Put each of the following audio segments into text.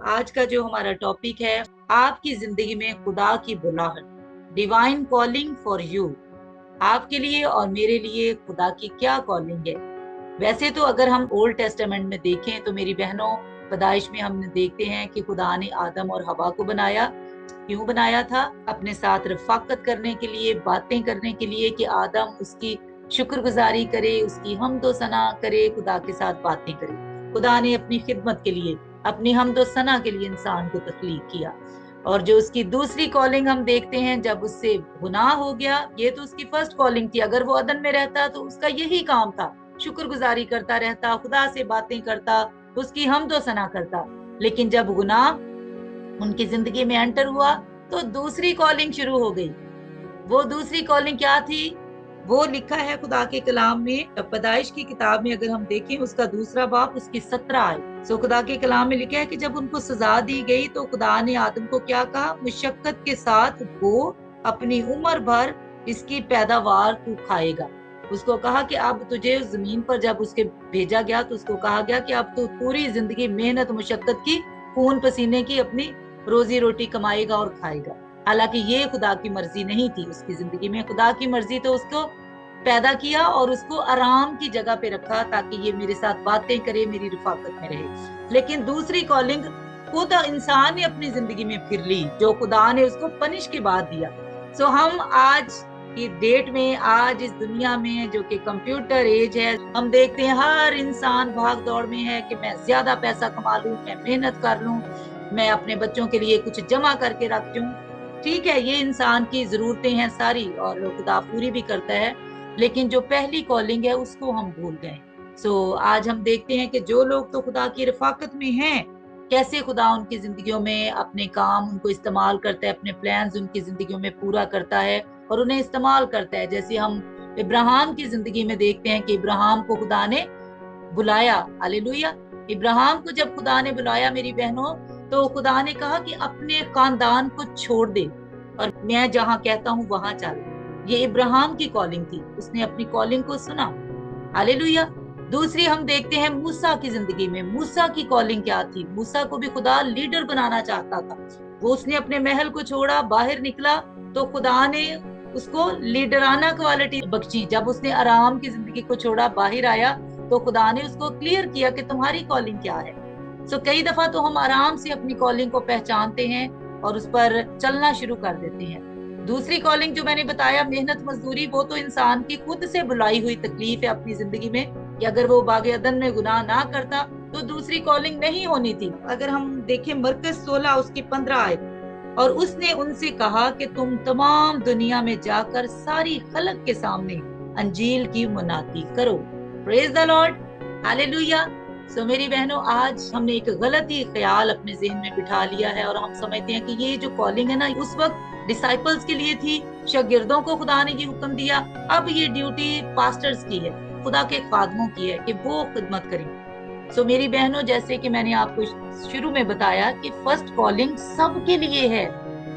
आज का जो हमारा टॉपिक है, आपकी जिंदगी में खुदा की बुलाहट, डिवाइन कॉलिंग फॉर यू। आपके लिए और मेरे लिए खुदा की क्या कॉलिंग है। वैसे तो अगर हम ओल्ड टेस्टामेंट में देखें तो मेरी बहनों, पैदाइश में हम देखते हैं कि खुदा ने आदम और हवा को बनाया। क्यों बनाया था? अपने साथ रफाकत करने के लिए, बातें करने के लिए, कि आदम उसकी शुक्रगुजारी करे, उसकी हमदो सना करे, खुदा के साथ बातें करे। खुदा ने अपनी खिदमत के लिए, अपनी हमदो सना के लिए इंसान को तख्लीक किया। और जो उसकी दूसरी कॉलिंग हम देखते हैं, जब उससे गुनाह हो गया, ये तो उसकी फर्स्ट कॉलिंग थी। अगर वो अदन में रहता तो उसका यही काम था, शुक्रगुजारी करता रहता, खुदा से बातें करता, उसकी हमदो सना करता। लेकिन जब गुनाह उनकी जिंदगी में एंटर हुआ तो दूसरी कॉलिंग शुरू हो गई। वो दूसरी कॉलिंग क्या थी? वो लिखा है खुदा के कलाम में, पैदाइश की किताब में अगर हम देखें, उसका दूसरा बाब, उसकी 17 आयत। सो खुदा के कलाम में लिखा है कि जब उनको सजा दी गई तो खुदा ने आदम को क्या कहा? मुशक्कत के साथ वो अपनी उम्र भर इसकी पैदावार तू खाएगा। उसको कहा कि अब तुझे जमीन पर जब उसके भेजा गया तो उसको कहा गया कि अब तू पूरी जिंदगी मेहनत मुशक्कत की, खून पसीने की अपनी रोजी रोटी कमाएगा और खाएगा। हालांकि ये खुदा की मर्जी नहीं थी उसकी जिंदगी में। खुदा की मर्जी तो उसको पैदा किया और उसको आराम की जगह पे रखा ताकि ये मेरे साथ बातें करे, मेरी रिफाकत में रहे। लेकिन दूसरी कॉलिंग खुद इंसान ने अपनी जिंदगी में फिर ली, जो खुदा ने उसको पनिश के बाद दिया। सो हम आज की डेट में, आज इस दुनिया में जो कि कंप्यूटर एज है, हम देखते हैं हर इंसान भाग दौड़ में है कि मैं ज्यादा पैसा कमा लूं, मैं मेहनत कर लूं, मैं अपने बच्चों के लिए कुछ जमा करके रख दूं। ठीक है, ये इंसान की जरूरतें हैं सारी और खुदा पूरी भी करता है, लेकिन जो पहली कॉलिंग है उसको हम भूल गए। सो आज हम देखते हैं कि जो लोग तो खुदा की रफाकत में हैं, कैसे खुदा उनकी जिंदगियों में अपने काम उनको इस्तेमाल करता है, अपने प्लान्स उनकी जिंदगियों में पूरा करता है और उन्हें इस्तेमाल करता है। जैसे हम इब्राहिम की जिंदगी में देखते हैं कि इब्राहिम को खुदा ने बुलाया। हालेलुया। इब्राहिम को जब खुदा ने बुलाया मेरी बहनों, तो खुदा ने कहा कि अपने खानदान को छोड़ दे और मैं जहां कहता हूं वहां चल। ये इब्राहिम की कॉलिंग थी, उसने अपनी कॉलिंग को सुना। हालेलुया। दूसरी हम देखते हैं मूसा की जिंदगी में। मूसा की कॉलिंग क्या थी? मूसा को भी खुदा लीडर बनाना चाहता था। वो उसने अपने महल को छोड़ा, बाहर निकला तो खुदा ने उसको लीडराना क्वालिटी बख्शी। जब उसने आराम की जिंदगी को छोड़ा, बाहर आया, तो खुदा ने उसको क्लियर किया कि तुम्हारी कॉलिंग क्या है। सो कई दफा तो हम आराम से अपनी कॉलिंग को पहचानते हैं और उस पर चलना शुरू कर देते हैं। दूसरी कॉलिंग जो मैंने बताया, मेहनत मजदूरी, वो तो इंसान की खुद से बुलाई हुई तकलीफ है अपनी जिंदगी में, कि अगर वो बागे अदन में गुनाह ना करता तो दूसरी कॉलिंग नहीं होनी थी। अगर हम देखें मरकज 16 उसकी 15 आयत, और उसने उनसे कहा कि तुम तमाम दुनिया में जाकर सारी खलक के सामने अंजील की मुनादी करो। Praise the Lord. हालेलुया। सो मेरी बहनों, आज हमने एक गलत ही ख्याल अपने ज़हन में बिठा लिया है और हम समझते हैं कि ये जो कॉलिंग है ना, उस वक्त डिसाइपल्स के लिए थी, शागिर्दों को खुदा ने ये हुक्म दिया। अब ये ड्यूटी पास्टर्स की है, खुदा के खादमों की है कि वो खिदमत करें। सो मेरी बहनों, जैसे कि मैंने आपको शुरू में बताया कि फर्स्ट कॉलिंग सबके लिए है,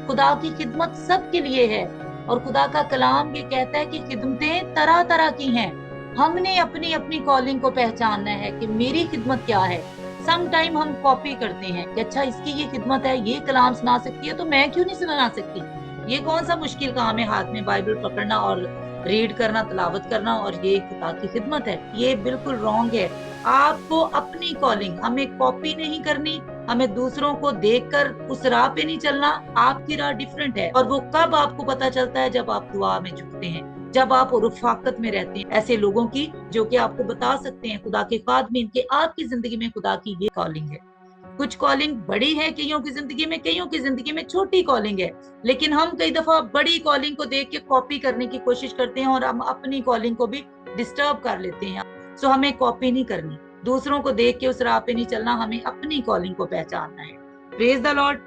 खुदा की खिदमत सबके लिए है। और खुदा का कलाम ये कहता है कि खिदमतें तरह तरह की हैं। हमने अपनी अपनी कॉलिंग को पहचानना है कि मेरी खिदमत क्या है। सम टाइम हम कॉपी करते हैं कि अच्छा इसकी ये खिदमत है, ये कलाम सुना सकती है तो मैं क्यों नहीं सुना सकती। ये कौन सा मुश्किल काम है हाथ में बाइबल पकड़ना और रीड करना, तलावत करना, और ये खुदा की खिदमत है। ये बिल्कुल रॉन्ग है। आपको अपनी कॉलिंग, हमें कॉपी नहीं करनी, हमें दूसरों को देखकर उस राह पे नहीं चलना। आपकी राह डिफरेंट है और वो कब आपको पता चलता है? जब आप दुआ में झुकते हैं, जब आप रफाकत में रहते हैं ऐसे लोगों की जो कि आपको बता सकते हैं खुदा के खादमीन के आपकी जिंदगी में खुदा की ये कॉलिंग है। कुछ कॉलिंग बड़ी है कईयों की जिंदगी में, कईयों की जिंदगी में छोटी कॉलिंग है, लेकिन हम कई दफा बड़ी कॉलिंग को देख के कॉपी करने की कोशिश करते हैं और हम अपनी कॉलिंग को भी डिस्टर्ब कर लेते हैं। सो हमें कॉपी नहीं करनी, दूसरों को देख के उस राह पे नहीं चलना, हमें अपनी कॉलिंग को पहचानना है। Praise the Lord.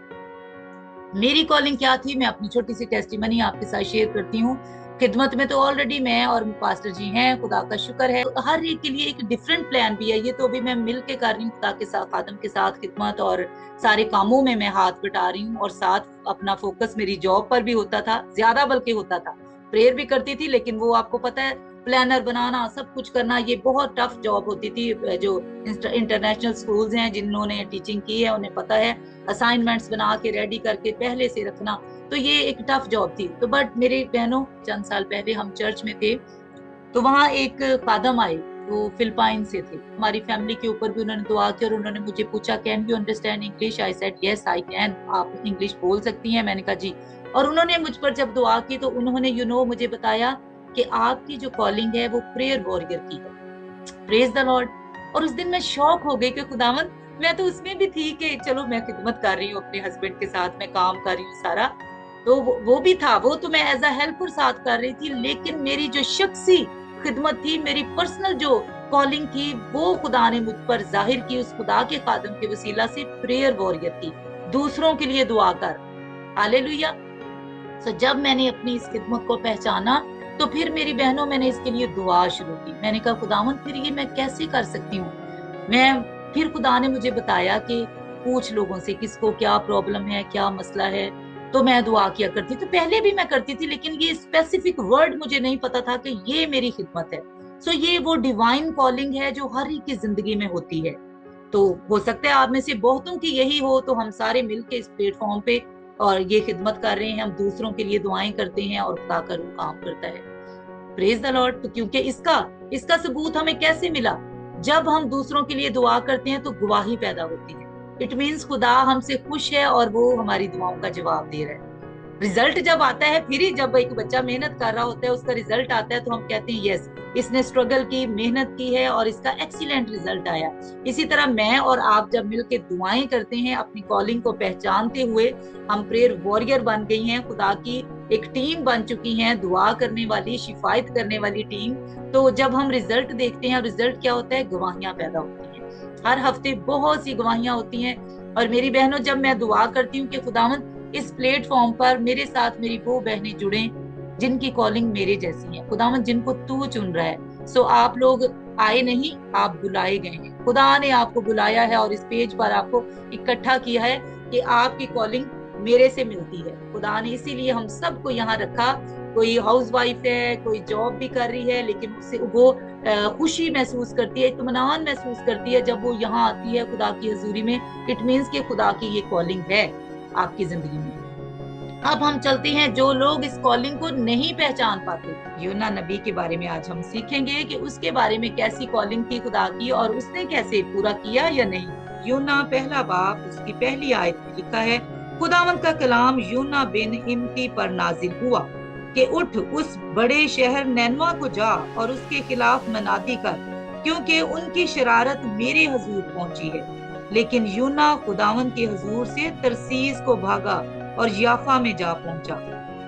मेरी कॉलिंग क्या थी, मैं अपनी छोटी सी टेस्टिमनी आपके साथ शेयर करती हूँ। खिदमत में तो ऑलरेडी मैं और पास्टर जी हैं, खुदा का शुक्र है। हर एक के लिए एक डिफरेंट प्लान भी है। ये तो अभी मैं मिल के कर रही हूँ खुदा के साथ, खादम के साथ खिदमत, और सारे कामों में मैं हाथ बटा रही हूँ और साथ अपना फोकस मेरी जॉब पर भी होता था, ज्यादा बल्कि होता था। प्रेयर भी करती थी, लेकिन वो आपको पता है प्लानर बनाना, सब कुछ करना, ये बहुत टफ जॉब होती थी। जो इंटरनेशनल स्कूल्स हैं जिन्होंने टीचिंग की है उन्हें पता है, असाइनमेंट्स बना के रेडी करके पहले से रखना, तो ये एक टफ जॉब थी। तो बट मेरे बहनों, चंद साल पहले हम चर्च में थे, तो वहाँ एक खादम आए, वो फिलिपाइन से थे। हमारी फैमिली के ऊपर भी उन्होंने दुआ की और उन्होंने मुझे पूछा, can you understand English? I said yes I can. आप इंग्लिश बोल सकती हैं? मैंने कहा जी। और उन्होंने मुझ पर जब दुआ की तो उन्होंने मुझे बताया कि आपकी जो कॉलिंग है वो प्रेयर वॉरियर की है। Praise the Lord. और उस दिन मैं शॉक हो गई कि खुदावन, मैं तो उसमें भी थी कि चलो मैं खिदमत कर रही हूँ अपने हस्बैंड के साथ, मैं काम कर रही हूँ सारा, तो वो भी था, वो तो मैं एज अ हेल्पर साथ कर रही थी, लेकिन मेरी जो शख्सी खिदमत थी, मेरी पर्सनल जो कॉलिंग थी, वो खुदा ने मुझ पर जाहिर की उस खुदा के खादम के वसीला से, प्रेयर वॉरियर की, दूसरों के लिए दुआ कर। हालेलुया। सो जब मैंने अपनी इस खिदमत को पहचाना तो फिर मेरी बहनों, मैंने इसके लिए दुआ शुरू की। मैंने कहा खुदावन फिर ये मैं कैसे कर सकती हूँ? फिर खुदा ने मुझे बताया कि पूछ लोगों से किसको क्या प्रॉब्लम है, क्या मसला है। तो मैं दुआ किया करती थी, पहले भी मैं करती थी, लेकिन ये स्पेसिफिक वर्ड मुझे नहीं पता था कि ये मेरी खिदमत है। सो ये वो डिवाइन कॉलिंग है जो हर एक की जिंदगी में होती है। तो हो सकता है आप में से बहुतों की यही हो, तो हम सारे मिलके इस प्लेटफॉर्म पे और ये खिदमत कर रहे हैं, हम दूसरों के लिए दुआएं करते हैं और खुदा का रूह काम करता है। Praise the Lord. तो क्योंकि इसका सबूत हमें कैसे मिला? जब हम दूसरों के लिए दुआ करते हैं तो गवाही पैदा होती है। इट मीन्स खुदा हमसे खुश है और वो हमारी दुआओं का जवाब दे रहा है। रिजल्ट जब आता है, फिर ही जब एक बच्चा मेहनत कर रहा होता है, उसका रिजल्ट आता है, तो हम कहते हैं यस, इसने स्ट्रगल की, मेहनत की है और इसका एक्सीलेंट रिजल्ट आया। इसी तरह मैं और आप जब मिलकर दुआएं करते हैं, अपनी कॉलिंग को पहचानते हुए, हम प्रेयर वॉरियर बन गई हैं, खुदा की एक टीम बन चुकी हैं, दुआ करने वाली, शिफायत करने वाली टीम। तो जब हम रिजल्ट देखते हैं, और रिजल्ट क्या होता है? गवाहियां पैदा होती हैं। हर हफ्ते बहुत सी गवाहियां होती हैं। और मेरी बहनों, जब मैं दुआ करती हूँ कि खुदावंद इस प्लेटफॉर्म पर मेरे साथ मेरी वो बहनें जुड़े जिनकी कॉलिंग मेरे जैसी है, खुदावंद जिनको तू चुन रहा है। सो आप लोग आए नहीं, आप बुलाए गए हैं। खुदा ने आपको बुलाया है और इस पेज पर आपको इकट्ठा किया है कि आपकी कॉलिंग मेरे से मिलती है। खुदा ने इसीलिए हम सबको यहाँ रखा। कोई हाउस वाइफ है, कोई जॉब भी कर रही है, लेकिन उससे वो खुशी महसूस करती है, इत्मीनान महसूस करती है जब वो यहाँ आती है खुदा की हजूरी में। इट मीन्स कि खुदा की ये कॉलिंग है आपकी जिंदगी में। अब हम चलते हैं, जो लोग इस कॉलिंग को नहीं पहचान पाते, यूना नबी के बारे में आज हम सीखेंगे कि उसके बारे में कैसी कॉलिंग थी खुदा की और उसने कैसे पूरा किया या नहीं। यूना पहला बाब उसकी पहली आयत में लिखा है, खुदावंद का कलाम यूना बिन इम्ती पर नाजिल हुआ कि उठ, उस बड़े शहर नैनवा को जा और उसके खिलाफ मनादी कर, क्योंकि उनकी शरारत मेरे हजूर पहुंची है। लेकिन यूना खुदावंद के हजूर से तरसीस को भागा और याफा में जा पहुंचा,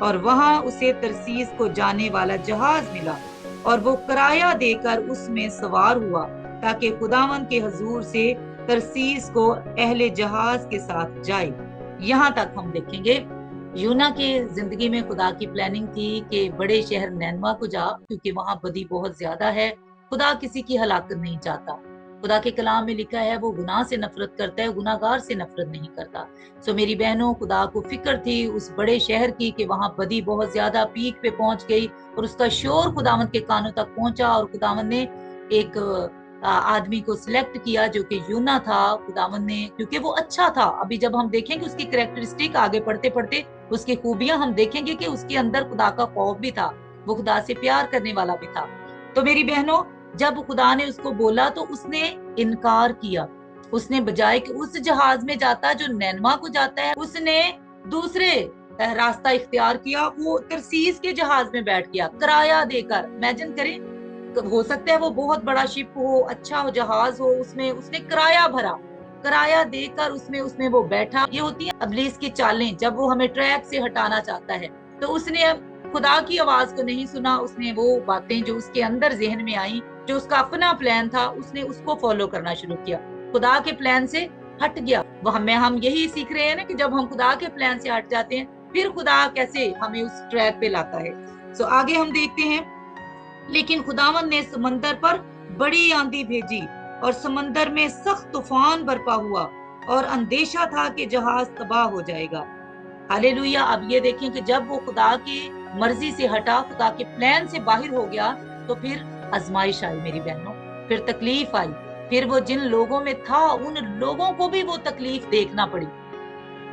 और वहां उसे तरसीस को जाने वाला जहाज मिला, और वो किराया देकर उसमें सवार हुआ, ताकि खुदावंद के हजूर से तरसीस को अहले जहाज के साथ जाए। यहाँ तक हम देखेंगे यूना की जिंदगी में खुदा की प्लानिंग थी कि बड़े शहर नैनवा को जा, क्योंकि वहां बदी बहुत ज्यादा है। खुदा किसी की हलाकत नहीं चाहता। खुदा के कलाम में लिखा है वो गुनाह से नफरत करता है, गुनाहगार से नफरत नहीं करता। सो मेरी बहनों, खुदा को फिक्र थी उस बड़े शहर की कि वहां बदी बहुत ज्यादा पीक पे पहुंच गई और उसका शोर खुदावंद के कानों तक पहुंचा। और खुदावंद ने एक आदमी को सिलेक्ट किया जो कि यूना था। खुदावंद ने, क्योंकि वो अच्छा था, अभी जब हम देखेंगे उसकी कैरेक्टरिस्टिक आगे पढ़ते पढ़ते उसकी खूबियां हम देखेंगे कि उसके अंदर खुदा का खौफ भी था, वो खुदा से प्यार करने वाला भी था। तो मेरी बहनों, जब खुदा ने उसको बोला तो उसने इनकार किया। उसने बजाय कि उस जहाज में जाता जो नैनवा को जाता है, उसने दूसरे रास्ता इख्तियार किया। वो तरसीस के जहाज में बैठ गया किराया देकर। इमेजिन करें, हो सकता है वो बहुत बड़ा शिप हो, अच्छा हो, जहाज हो, उसमें उसने किराया भरा, किराया देकर उसमें वो बैठा। ये होती है इब्लीस की चालें, जब वो हमें ट्रैक से हटाना चाहता है। तो उसने खुदा की आवाज को नहीं सुना, उसने वो बातें जो उसके अंदर जहन में आई, जो उसका अपना प्लान था, उसने उसको फॉलो करना शुरू किया, खुदा के प्लान से हट गया। वो हम यही सीख रहे हैं ना कि जब हम खुदा के प्लान से हट जाते हैं, फिर खुदा कैसे हमें उस ट्रैक पे लाता है। सो आगे हम देखते हैं, लेकिन खुदावंद ने समंदर पर बड़ी आंधी भेजी और समंदर में सख्त तूफान बरपा हुआ और अंदेशा था कि जहाज तबाह हो जाएगा। हालेलुया। अब ये देखें कि जब वो खुदा की मर्जी से हटा, खुदा के प्लान से बाहर हो गया, तो फिर आजमाइश आई मेरी बहनों, फिर तकलीफ आई, फिर वो जिन लोगों में था उन लोगों को भी वो तकलीफ देखना पड़ी।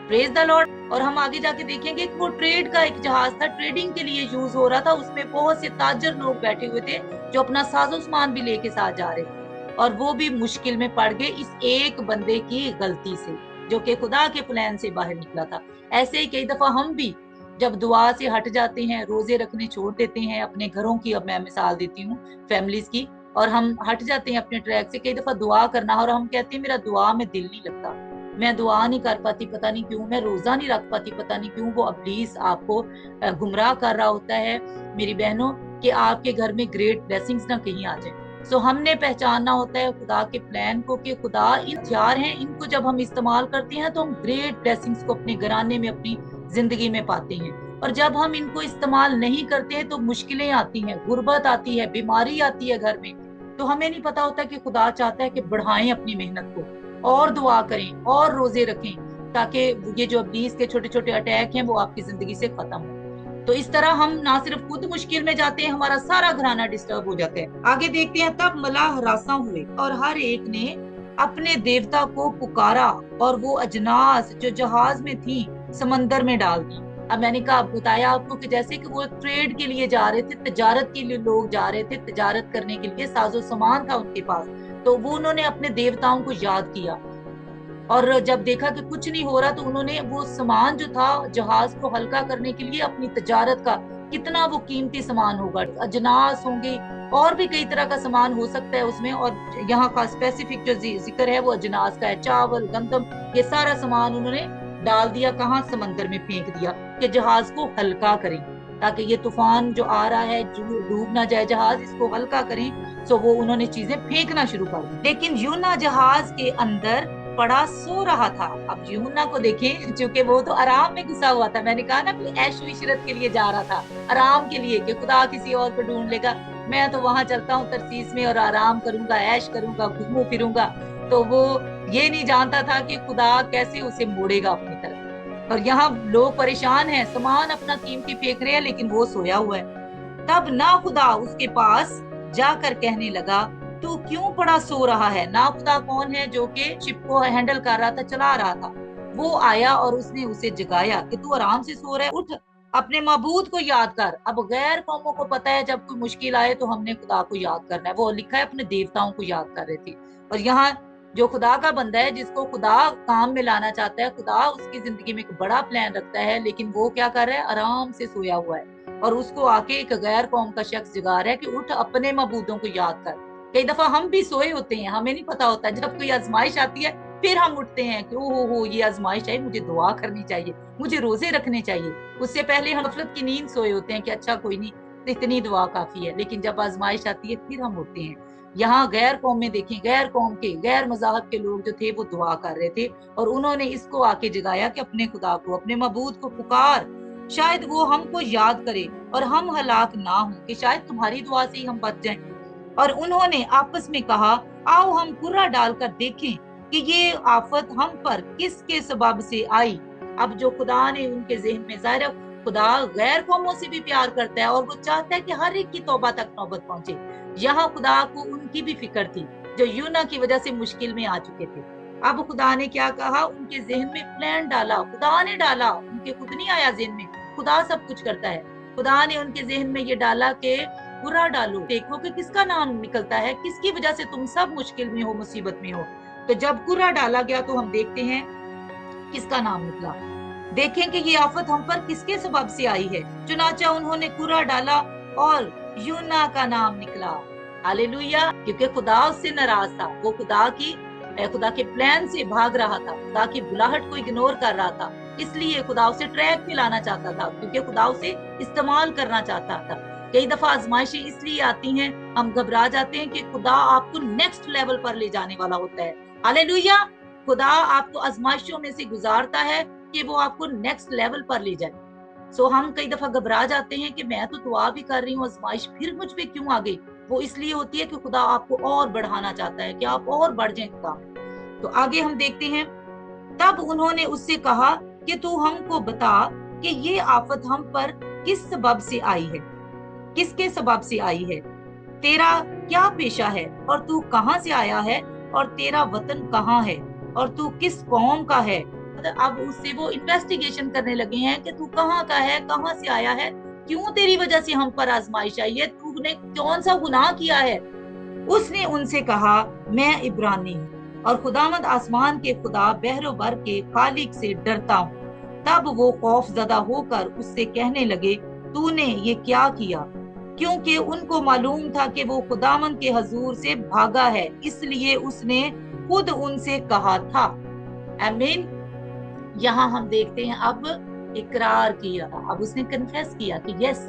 Praise the Lord. और हम आगे जाके देखेंगे कि वो ट्रेड का एक जहाज था, ट्रेडिंग के लिए यूज हो रहा था, उसमें बहुत से ताजर लोग बैठे हुए थे जो अपना साजो सामान भी लेके साथ जा रहे थे, और वो भी मुश्किल में पड़ गए इस एक बंदे की गलती से, जो कि खुदा के प्लान से बाहर निकला था। ऐसे ही कई दफा हम भी जब दुआ से हट जाते हैं, रोजे रखने छोड़ देते हैं, अपने घरों की अब मैं मिसाल देती हूँ, फैमिलीज की, और हम हट जाते हैं अपने ट्रैक से, कई दफा दुआ करना, और हम कहते हैं मेरा दुआ में दिल नहीं लगता, मैं दुआ नहीं कर पाती, पता नहीं क्यों, मैं रोजा नहीं रख पाती, पता नहीं क्यों। वो इब्लीस आपको गुमराह कर रहा होता है मेरी बहनों, कि आपके घर में ग्रेट ब्लेसिंग्स ना कहीं आ जाए। सो हमने पहचानना होता है खुदा के प्लान को, कि खुदा इन हथियार हैं, इनको जब हम इस्तेमाल करते हैं तो हम ग्रेट ब्लेसिंग्स को अपने घराने में, अपनी जिंदगी में पाते हैं। और जब हम इनको इस्तेमाल नहीं करते हैं तो मुश्किलें आती हैं, गुर्बत आती है, बीमारी आती है घर में। तो हमें नहीं पता होता कि खुदा चाहता है कि बढ़ाएं अपनी मेहनत को, और दुआ करें और रोजे रखें, ताकि ये जो इब्लीस के छोटे छोटे अटैक हैं वो आपकी जिंदगी से खत्म हो। तो इस तरह हम ना सिर्फ खुद मुश्किल में जाते हैं, हमारा सारा घराना डिस्टर्ब हो जाता है। आगे देखते हैं, तब मलाह हरासा हुए और हर एक ने अपने देवता को पुकारा, और वो अजनास जो जहाज में थी समंदर में डाल दी। अब मैंने कहा, बताया आपको कि जैसे कि वो ट्रेड के लिए जा रहे थे, तजारत के लिए लोग जा रहे थे, तजारत करने के लिए साजो सामान था उनके पास, तो वो उन्होंने अपने देवताओं को याद किया, और जब देखा कि कुछ नहीं हो रहा तो उन्होंने वो सामान जो था जहाज को हल्का करने के लिए, अपनी तजारत का कितना वो कीमती सामान होगा, अजनास होंगे, और भी कई तरह का सामान हो सकता है उसमें, और यहाँ का स्पेसिफिक जो जिक्र है वो अजनास का है, चावल, गंदम, ये सारा सामान उन्होंने डाल दिया, कहाँ, समंदर में फेंक दिया, कि जहाज को हल्का करें, ताकि ये तूफान जो आ रहा है डूब ना जाए जहाज, इसको हल्का करें। सो वो उन्होंने चीजें फेंकना शुरू कर दी। लेकिन यूना जहाज के अंदर पड़ा सो रहा था। अब यूना को देखें, चूंकि वो तो आराम में घुसा हुआ था, मैंने कहा ना कि ऐशो इशरत के लिए जा रहा था, आराम के लिए, कि खुदा किसी और को ढूंढ लेगा, मैं तो वहां चलता हूँ तरसीस में और आराम करूंगा, ऐश करूंगा, घूमू फिरूंगा। तो वो ये नहीं जानता था कि खुदा कैसे उसे मोड़ेगा अपनी तरफ। और यहाँ लोग परेशान हैं, सामान अपना कीमती फेंक रहे हैं, लेकिन वो सोया हुआ है। तब ना खुदा उसके पास जाकर कहने लगा, तू क्यों पड़ा सो रहा है। ना खुदा कौन है, जो कि शिप को हैंडल कर रहा था, चला रहा था। वो आया और उसने उसे जगाया कि तू आराम से सो रहा है, उठ, अपने मबूद को याद कर। अब गैर कौमों को पता है जब कोई मुश्किल आए तो हमने खुदा को याद करना है, वो लिखा है अपने देवताओं को याद कर रहे थे। और यहाँ जो खुदा का बंदा है, जिसको खुदा काम में लाना चाहता है, खुदा उसकी जिंदगी में एक बड़ा प्लान रखता है, लेकिन वो क्या कर रहा है, आराम से सोया हुआ है, और उसको आके एक गैर कौम का शख्स जगा रहा है कि उठ, अपने मबूदों को याद कर। कई दफा हम भी सोए होते हैं, हमें नहीं पता होता, जब कोई आजमाइश आती है फिर हम उठते हैं कि हो ये आजमाइश है, मुझे दुआ करनी चाहिए, मुझे रोजे रखने चाहिए। उससे पहले हम गफलत की नींद सोए होते हैं कि अच्छा कोई नहीं, इतनी दुआ काफी है। लेकिन जब आजमाइश आती है फिर हम उठते हैं। यहाँ गैर कौम में देखें, गैर कौम के, गैर मज़हब के लोग जो थे वो दुआ कर रहे थे, और उन्होंने इसको आके जगाया कि अपने खुदा को, अपने मबूद को पुकार, शायद वो हमको याद करे और हम हलाक ना हो, कि शायद तुम्हारी दुआ से ही हम बच जाएं। और उन्होंने आपस में कहा, आओ हम कुर्रा डालकर देखें कि ये आफत हम पर किसके सबब से आई। अब जो खुदा ने उनके ज़हन में, ज़ाहिर खुदा गैर कौमों से भी प्यार करता है और वो चाहता है कि हर एक की तौबा तक नौबत पहुंचे। यहाँ खुदा को उनकी भी फिक्र थी जो यूना की वजह से मुश्किल में आ चुके थे। अब खुदा ने क्या कहा, उनके ज़हन में प्लान डाला, खुदा ने डाला, उनके खुद नहीं आया ज़हन में, खुदा सब कुछ करता है। खुदा ने उनके ज़हन में ये डाला कि बुरा डालो, देखो कि किसका नाम निकलता है, किसकी वजह से तुम सब मुश्किल में हो, मुसीबत में हो। तो जब कुरा डाला गया तो हम देखते हैं किसका नाम निकला। देखें कि ये आफत हम पर किसके सबब से आई है। चुनाचा उन्होंने कुरा डाला और यूना का नाम निकला। हालेलुया, क्योंकि खुदा उससे नाराज था, वो खुदा के प्लान से भाग रहा था, खुदा की बुलाहट को इग्नोर कर रहा था, इसलिए खुदा उसे ट्रैक पे लाना चाहता था, क्योंकि खुदा उसे इस्तेमाल करना चाहता था। कई दफा आजमाइशें इसलिए आती हैं, हम घबरा जाते हैं कि खुदा आपको नेक्स्ट लेवल पर ले जाने वाला होता है। हालेलुया, खुदा आपको आजमाइशों में से गुजारता है कि वो आपको नेक्स्ट लेवल पर ले जाए। सो हम कई दफा घबरा जाते हैं कि मैं तो दुआ भी कर रही हूँ, आजमाइश फिर मुझ पे क्यों आ गई। वो इसलिए होती है कि खुदा आपको और बढ़ाना चाहता है कि आप और बढ़ जाएं खुदा में। तो आगे हम देखते हैं, तब उन्होंने उससे कहा कि तू हमको बता कि ये आफत हम पर किस सबब से आई है, किसके सबब से आई है। तेरा क्या पेशा है और तू कहाँ से आया है और तेरा वतन कहाँ है और तू किस कौम का है। अब उससे वो इन्वेस्टिगेशन करने लगे हैं कि तू कहाँ का है, कहाँ से आया है, क्यों तेरी वजह से हम पर आजमाइश आई है, तूने कौन सा गुनाह किया है। उसने उनसे कहा, मैं इब्रानी हूँ और खुदावंद आसमान के खुदा बहरो बर के खालिक से डरता हूँ। तब वो खौफजदा होकर उससे कहने लगे, तूने ये क्या किया, क्योंकि उनको मालूम था कि वो खुदावंद के हजूर से भागा है, इसलिए उसने खुद उनसे कहा था। आमीन। यहाँ हम देखते हैं अब इकरार किया, अब उसने कन्फेस किया कि यस,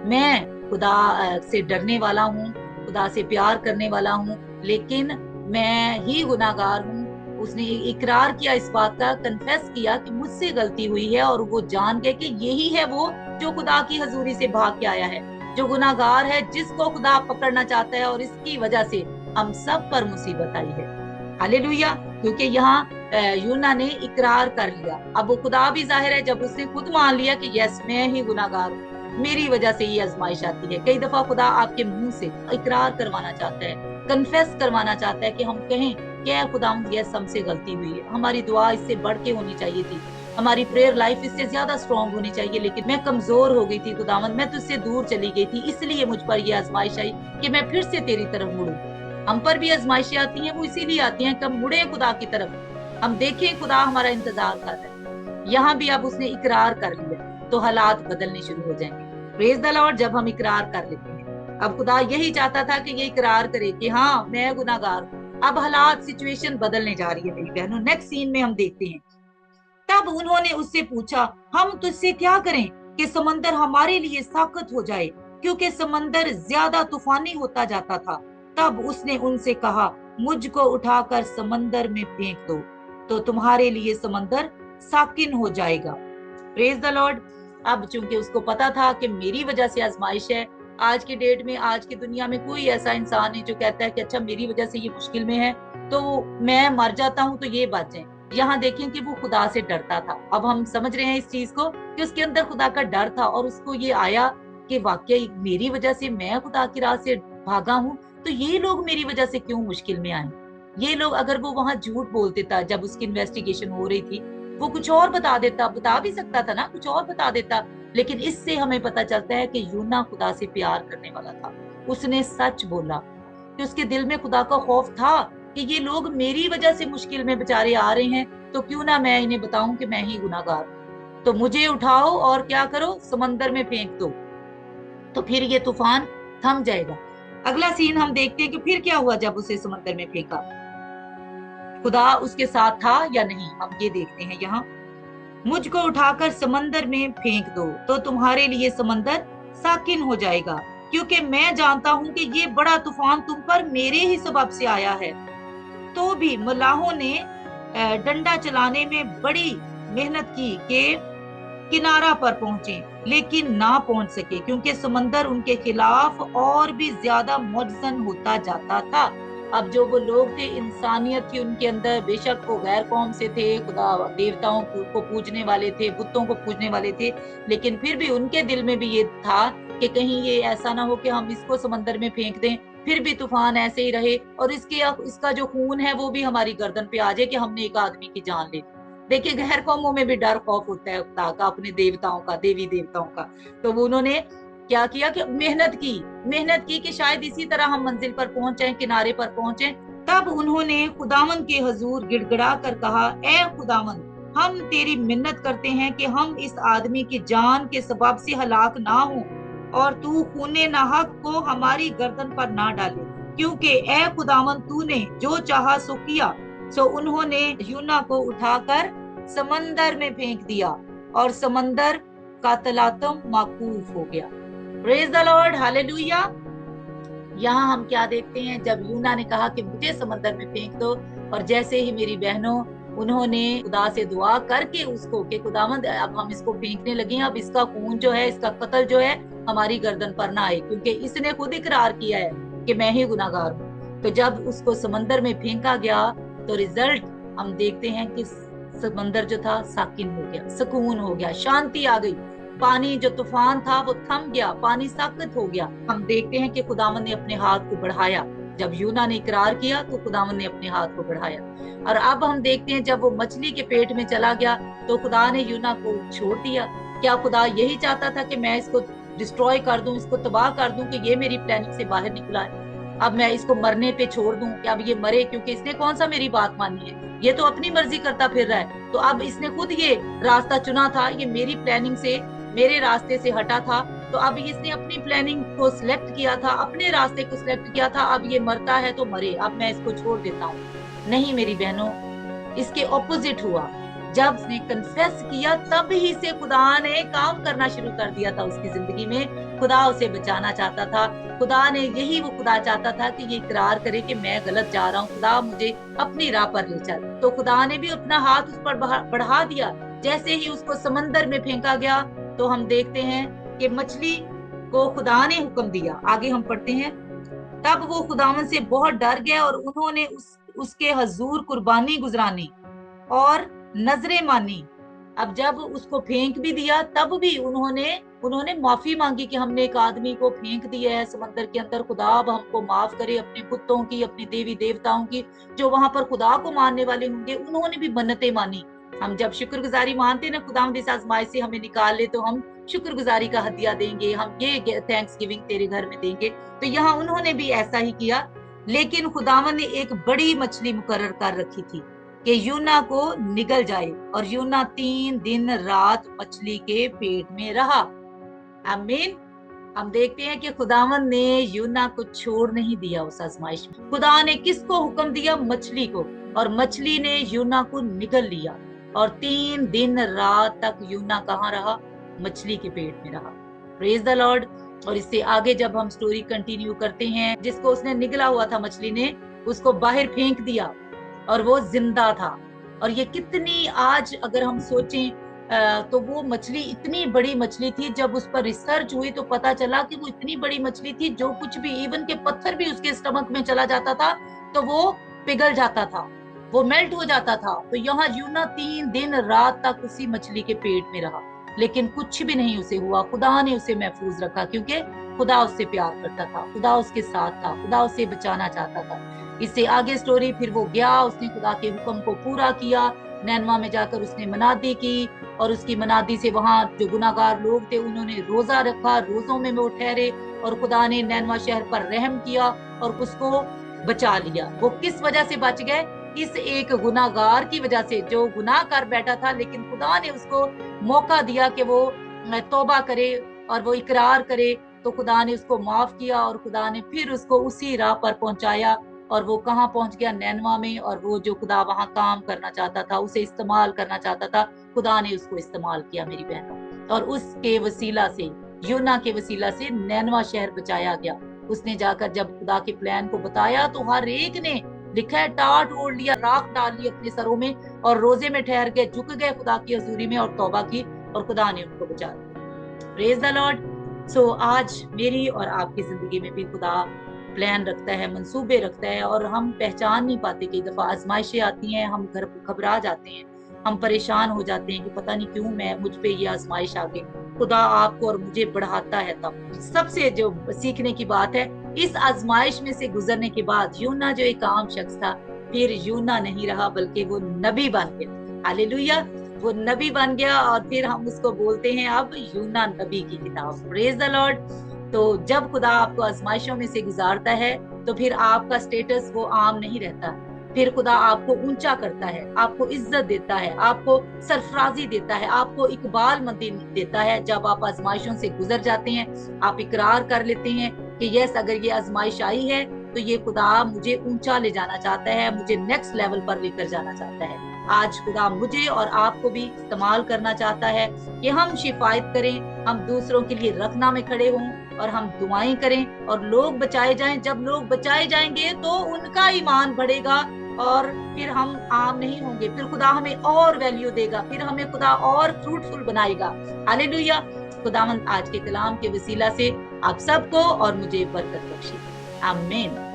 मैं खुदा से डरने वाला हूँ, खुदा से प्यार करने वाला हूँ, लेकिन मैं ही गुनाहगार हूँ। उसने इकरार किया इस बात का, कन्फेस किया कि मुझसे गलती हुई है, और वो जान गए कि यही है वो जो खुदा की हजूरी से भाग के आया है, जो गुनाहगार है, जिसको खुदा पकड़ना चाहता है, और इसकी वजह से हम सब पर मुसीबत आई है। हालेलुया। क्योंकि यहाँ यूना ने इकरार कर लिया। अब वो खुदा भी जाहिर है, जब उसने खुद मान लिया कि यस, मैं ही गुनाहगार हूँ, मेरी वजह से ये आजमाइश आती है। कई दफा खुदा आपके मुंह से इकरार करवाना चाहता है, कन्फेस करवाना चाहता है कि हम कहें क्या खुदा, यस, हमसे गलती हुई है, हमारी दुआ इससे बढ़ के होनी चाहिए थी, हमारी प्रेयर लाइफ इससे ज्यादा स्ट्रांग होनी चाहिए, लेकिन मैं कमजोर हो गई थी खुदावंद, मैं तुझसे दूर चली गई थी, इसलिए मुझ पर यह आजमाइश आई कि मैं फिर से तेरी तरफ मुड़ूं। हम पर भी आजमाइशें आती हैं, वो इसीलिए आती हैं कि हम मुड़े खुदा की तरफ, हम देखें खुदा हमारा इंतजार कर रहा है। यहाँ भी अब उसने इकरार कर लिया तो हालात बदलने शुरू हो जाएंगे। Praise the Lord. जब हम इकरार कर लेते हैं, अब खुदा यही चाहता था कि ये इकरार करे कि हाँ, मैं गुनाहगार हूँ। अब हालात, सिचुएशन बदलने जा रही है मेरी बहनों। नेक्स्ट सीन में हम देखते हैं, तब उन्होंने उससे पूछा, हम तुझसे क्या करें कि समंदर हमारे लिए साकत हो जाए, क्योंकि समंदर ज्यादा तूफानी होता जाता था। तब उसने उनसे कहा, मुझको उठाकर समंदर में फेंक दो तो तुम्हारे लिए समंदर साकिन हो जाएगा। Praise the Lord. अब चूंकि उसको पता था कि मेरी वजह से आजमाइश है, आज की डेट में, आज की दुनिया में कोई ऐसा इंसान नहीं जो कहता है कि अच्छा मेरी वजह से ये मुश्किल में है तो मैं मर जाता हूँ तो ये बातें। यहाँ देखें कि वो खुदा से डरता था। अब हम समझ रहे हैं इस चीज को कि उसके अंदर खुदा का डर था, और उसको ये आया कि वाकई मेरी वजह से मैं खुदा की राह से भागा हूँ, तो ये लोग मेरी वजह से क्यों मुश्किल में आए। ये लोग, अगर वो वहां झूठ बोल देता, जब उसकी इन्वेस्टिगेशन हो रही थी, वो कुछ और बता देता, बता भी सकता था ना, कुछ और बता देता, लेकिन इससे हमें पता चलता है कि यूना खुदा से प्यार करने वाला था। उसने सच बोला कि उसके दिल में खुदा का खौफ था कि ये लोग मेरी वजह से मुश्किल में बेचारे आ रहे हैं, तो क्यों ना मैं इन्हें बताऊं कि मैं ही गुनाहगार हूं। तो मुझे उठाओ और क्या करो, समंदर में फेंक दो, तो फिर ये तूफान थम जाएगा। अगला सीन हम देखते हैं कि फिर क्या हुआ जब उसे समंदर में फेंका। खुदा उसके साथ था या नहीं, हम ये देखते हैं यहाँ। मुझको उठाकर समंदर में फेंक दो तो तुम्हारे लिए समंदर साकिन हो जाएगा, क्योंकि मैं जानता हूं कि ये बड़ा तूफान तुम पर मेरे ही सबब से आया है। तो भी मलाहों ने डंडा चलाने में बड़ी मेहनत की कि किनारा पर पहुंचे, लेकिन ना पहुंच सके, क्योंकि समंदर उनके खिलाफ और भी ज्यादा मुतज़न होता जाता था। अब जो वो लोग थे, इंसानियत थी उनके अंदर, बेशक वो गैर कौम से थे, खुदा देवताओं को पूजने वाले थे, बुतों को पूजने वाले थे, लेकिन फिर भी उनके दिल में भी ये था कि कहीं ये ऐसा ना हो कि हम इसको समंदर में फेंक दें, फिर भी तूफान ऐसे ही रहे, और इसका जो खून है वो भी हमारी गर्दन पे आ जाए कि हमने एक आदमी की जान ले ली। देखिए, गैर कौमों में भी डर खौफ होता है खुदा का, अपने देवताओं का, देवी देवताओं का। तो वो उन्होंने क्या किया कि मेहनत की कि शायद इसी तरह हम मंजिल पर पहुंचे, किनारे पर पहुंचे। तब उन्होंने खुदावन के हजूर गिड़गिड़ा कर कहा, ए खुदावन, हम तेरी मिन्नत करते हैं कि हम इस आदमी की जान के सबब से हलाक ना हो, और तू खूने नाहक को हमारी गर्दन पर ना डाले, क्योंकि ए खुदावन, तूने जो चाहा सो किया। सो उन्होंने यूना को उठाकर समंदर में फेंक दिया, और समंदर का तलातम माकूफ हो गया। Praise the Lord, hallelujah. यहाँ हम क्या देखते हैं, जब यूना ने कहा कि मुझे समंदर में फेंक दो, और जैसे ही मेरी बहनों उन्होंने खुदा से दुआ करके उसको कि खुदावंद अब हम इसको फेंकने लगे हैं, अब इसका खून जो है, इसका कत्ल जो है हमारी गर्दन पर ना आए, क्योंकि इसने खुद इकरार किया है कि मैं ही गुनाहगार हूँ। तो जब उसको समंदर में फेंका गया तो रिजल्ट हम देखते हैं कि समंदर जो था साकिन हो गया, सुकून हो गया, शांति आ गई। पानी जो तूफान था वो थम गया, पानी सख्त हो गया। हम देखते हैं कि खुदावंद ने अपने हाथ को बढ़ाया। जब यूना ने इकरार किया तो खुदावंद ने अपने हाथ को बढ़ाया। और अब हम देखते हैं जब वो मछली के पेट में चला गया तो खुदा ने यूना को छोड़ दिया। क्या खुदा यही चाहता था कि मैं इसको डिस्ट्रॉय कर दूं, इसको तबाह कर दूं, कि ये मेरी प्लानिंग से बाहर निकला है, अब मैं इसको मरने पे छोड़ दूं कि अब ये मरे, क्योंकि इसने कौन सा मेरी बात मानी है, ये तो अपनी मर्जी करता फिर रहा है। तो अब इसने खुद ये रास्ता चुना था, ये मेरी प्लानिंग से, मेरे रास्ते से हटा था, तो अब इसने अपनी प्लानिंग को सिलेक्ट किया था, अपने रास्ते को सिलेक्ट किया था, अब ये मरता है तो मरे, अब मैं इसको छोड़ देता हूँ। नहीं मेरी बहनों, इसके ऑपोजिट हुआ। जब उसने कन्फेस किया तब ही से खुदा ने काम करना शुरू कर दिया था उसकी जिंदगी में। खुदा उसे बचाना चाहता था, खुदा ने यही वो खुदा चाहता था कि ये इकरार करे कि मैं गलत जा रहा हूँ, खुदा मुझे अपनी राह पर ले चल। तो खुदा ने भी अपना हाथ उस पर बढ़ा दिया। जैसे ही उसको समंदर में फेंका गया तो हम देखते हैं कि मछली को खुदा ने हुक्म दिया। आगे हम पढ़ते हैं, तब वो खुदावन से बहुत डर गया और उन्होंने उसके हजूर कुर्बानी गुजरानी और नजरें मानी। अब जब उसको फेंक भी दिया तब भी उन्होंने माफी मांगी कि हमने एक आदमी को फेंक दिया है समंदर के अंदर, खुदा अब हमको माफ करे, अपने बुतों की, अपनी देवी देवताओं की जो वहां पर खुदा को मानने वाले होंगे, उन्होंने भी मन्नतें मानी। हम जब शुक्रगुजारी मानते ना, खुदावंद इस आजमाइश से हमें निकाल ले तो हम शुक्रगुजारी का हदिया देंगे, हम ये थैंक्स गिविंग तेरे घर में देंगे। तो यहाँ उन्होंने भी ऐसा ही किया, लेकिन खुदावंद ने एक बड़ी मछली मुकर्रर कर रखी थी कि यूना को निगल जाए, और यूना 3 दिन रात मछली के पेट में रहा। आमीन। हम देखते हैं कि खुदावंद ने यूना को छोड़ नहीं दिया उस आजमाइश में। खुदा ने किसको हुक्म दिया? मछली को, और मछली ने यूना को निगल लिया, और 3 दिन रात तक यूना कहाँ रहा? मछली के पेट में रहा। Praise the Lord. और इससे आगे जब हम स्टोरी कंटिन्यू करते हैं, जिसको उसने निगला हुआ था मछली ने, उसको बाहर फेंक दिया और वो जिंदा था। और ये कितनी, आज अगर हम सोचें तो वो मछली इतनी बड़ी मछली थी, जब उस पर रिसर्च हुई तो पता चला कि वो इतनी बड़ी मछली थी, जो कुछ भी, इवन के पत्थर भी उसके स्टमक में चला जाता था तो वो पिघल जाता था, वो मेल्ट हो जाता था। तो यहाँ यूना 3 दिन रात तक उसी मछली के पेट में रहा, लेकिन कुछ भी नहीं उसे हुआ। खुदा ने उसे महफूज रखा, क्योंकि खुदा उससे प्यार करता था, खुदा उसके साथ था, खुदा उसे बचाना चाहता था। इससे आगे स्टोरी, फिर वो गया, उसने खुदा के हुक्म को पूरा किया, नैनवा में जाकर उसने मनादी की, और उसकी मनादी से वहां जो गुनाहगार लोग थे उन्होंने रोजा रखा, रोजों में वो ठहरे, और खुदा ने नैनवा शहर पर रहम किया और उसको बचा लिया। वो किस वजह से बच गए? इस एक गुनाहगार की वजह से, जो गुनाह कर बैठा था, लेकिन खुदा ने उसको मौका दिया कि वो तौबा करे और वो इकरार करे, तो खुदा ने उसको माफ किया, और खुदा ने फिर उसको उसी राह पर पहुंचाया, और वो कहाँ पहुंच गया? नैनवा में। और वो जो खुदा वहां काम करना चाहता था, उसे इस्तेमाल करना चाहता था, खुदा ने उसको इस्तेमाल किया मेरी बहनों। और उसके वसीला से, यूना के वसीला से नैनवा शहर बचाया गया। उसने जाकर जब खुदा के प्लान को बताया तो हर एक ने, लिखा है, टाट ओढ़ लिया, राख डाल ली अपने सरों में, और रोजे में ठहर गए, झुक गए खुदा की हजूरी में और तौबा की, और खुदा ने उनको बचा लिया। Praise the Lord. सो आज मेरी और आपकी जिंदगी में भी खुदा प्लान रखता है, मंसूबे रखता है, और हम पहचान नहीं पाते। कई दफा आजमाइशें आती हैं, हम घबरा जाते हैं, हम परेशान हो जाते हैं कि पता नहीं क्यों मुझ पे ये आजमाइश आ गई। खुदा आपको और मुझे बढ़ाता है। तब सबसे जो सीखने की बात है, इस आजमाइश में से गुजरने के बाद यूना जो एक आम शख्स था, फिर यूना नहीं रहा, बल्कि वो नबी बन गया। हालेलुया, वो नबी बन गया, और फिर हम उसको बोलते हैं अब यूना नबी की किताब। Praise the Lord. तो जब खुदा आपको आजमाइशों में से गुजारता है तो फिर आपका स्टेटस वो आम नहीं रहता, फिर खुदा आपको ऊंचा करता है, आपको इज्जत देता है, आपको सरफराजी देता है, आपको इकबाल मंदी देता है। जब आप आजमाइशों से गुजर जाते हैं, आप इकरार कर लेते हैं कि यस, अगर ये आजमाइश आई है तो ये खुदा मुझे ऊंचा ले जाना चाहता है, मुझे नेक्स्ट लेवल पर लेकर जाना चाहता है। आज खुदा मुझे और आपको भी इस्तेमाल करना चाहता है कि हम शिफायत करें, हम दूसरों के लिए रखना में खड़े हों, और हम दुआएं करें, और लोग बचाए जाएं। जब लोग बचाए जाएंगे तो उनका ईमान बढ़ेगा, और फिर हम आम नहीं होंगे, फिर खुदा हमें और वैल्यू देगा, फिर हमें खुदा और फ्रूटफुल बनाएगा। हालेलुया। खुदावंद आज के कलाम के वसीला से आप सबको और मुझे बरकत बख्शे। आमीन।